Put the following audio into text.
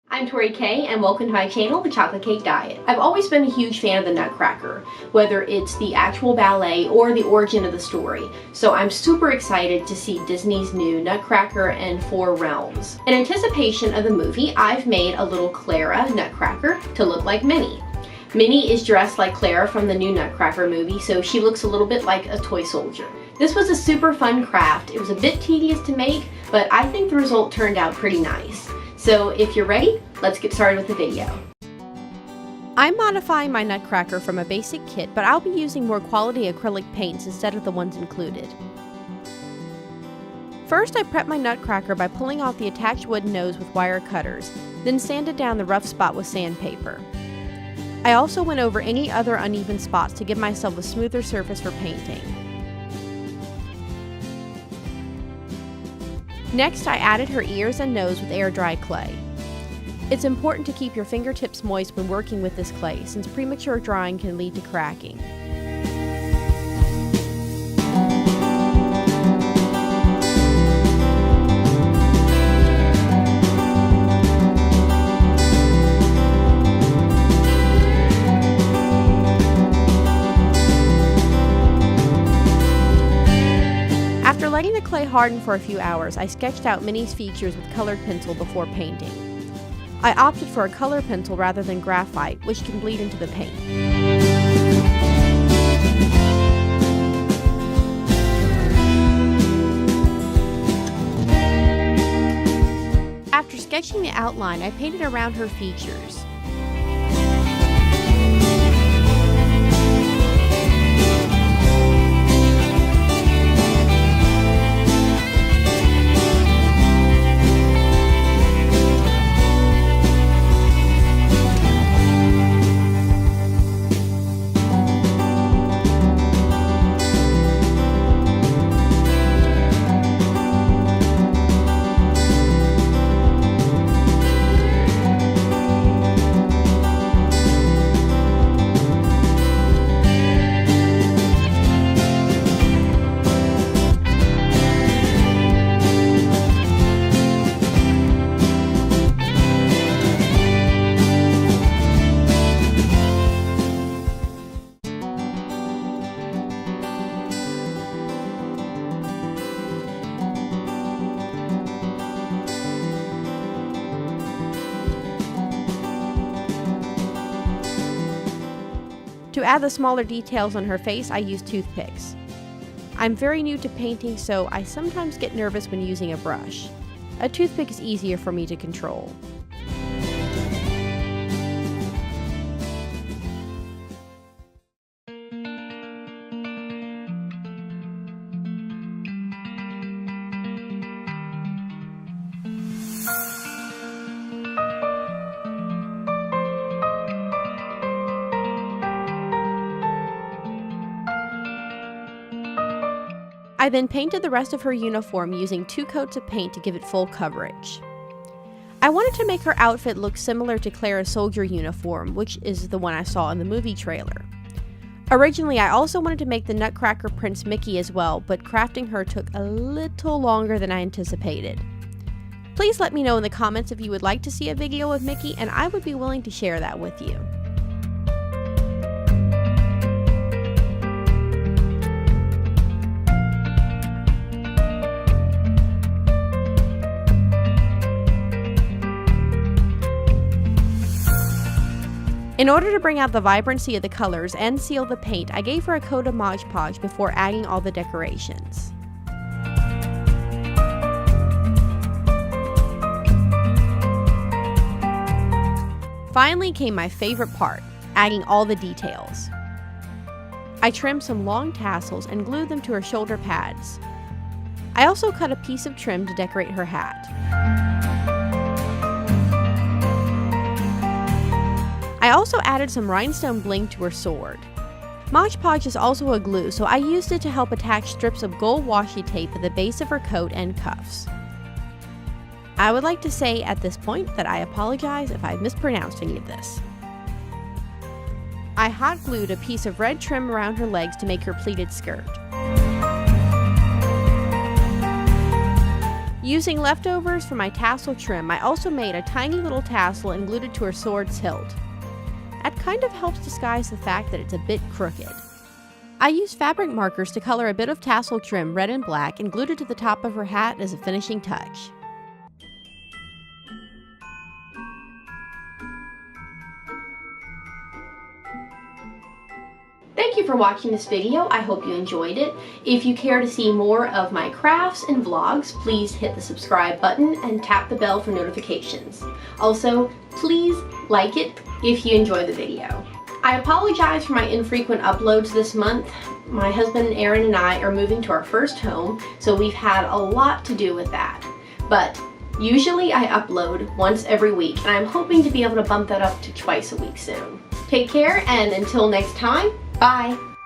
I'm Torrie K, and welcome to my channel, The Chocolate Cake Diet. I've always been a huge fan of the Nutcracker, whether it's the actual ballet or the origin of the story. So I'm super excited to see Disney's new Nutcracker and Four Realms. In anticipation of the movie, I've made a little Clara Nutcracker to look like Minnie. Minnie is dressed like Clara from the new Nutcracker movie, so she looks a little bit like a toy soldier. This was a super fun craft. It was a bit tedious to make, but I think the result turned out pretty nice. So if you're ready, let's get started with the video. I'm modifying my Nutcracker from a basic kit, but I'll be using more quality acrylic paints instead of the ones included. First, I prepped my Nutcracker by pulling off the attached wooden nose with wire cutters, then sanded down the rough spot with sandpaper. I also went over any other uneven spots to give myself a smoother surface for painting. Next, I added her ears and nose with air-dry clay. It's important to keep your fingertips moist when working with this clay, since premature drying can lead to cracking. After letting the clay harden for a few hours, I sketched out Minnie's features with colored pencil before painting. I opted for a color pencil rather than graphite, which can bleed into the paint. After sketching the outline, I painted around her features. To add the smaller details on her face, I use toothpicks. I'm very new to painting, so I sometimes get nervous when using a brush. A toothpick is easier for me to control. I then painted the rest of her uniform using 2 coats of paint to give it full coverage. I wanted to make her outfit look similar to Clara's soldier uniform, which is the one I saw in the movie trailer. Originally, I also wanted to make the Nutcracker Prince Mickey as well, but crafting her took a little longer than I anticipated. Please let me know in the comments if you would like to see a video of Mickey, and I would be willing to share that with you. In order to bring out the vibrancy of the colors and seal the paint, I gave her a coat of Mod Podge before adding all the decorations. Finally came my favorite part, adding all the details. I trimmed some long tassels and glued them to her shoulder pads. I also cut a piece of trim to decorate her hat. I also added some rhinestone bling to her sword. Mod Podge is also a glue, so I used it to help attach strips of gold washi tape at the base of her coat and cuffs. I would like to say at this point that I apologize if I mispronounced any of this. I hot glued a piece of red trim around her legs to make her pleated skirt. Using leftovers from my tassel trim, I also made a tiny little tassel and glued it to her sword's hilt. That kind of helps disguise the fact that it's a bit crooked. I used fabric markers to color a bit of tassel trim red and black and glued it to the top of her hat as a finishing touch. Thank you for watching this video. I hope you enjoyed it. If you care to see more of my crafts and vlogs, please hit the subscribe button and tap the bell for notifications. Also, please like it if you enjoy the video. I apologize for my infrequent uploads this month. My husband Aaron and I are moving to our first home, so we've had a lot to do with that. But usually I upload once every week, and I'm hoping to be able to bump that up to twice a week soon. Take care, and until next time, bye!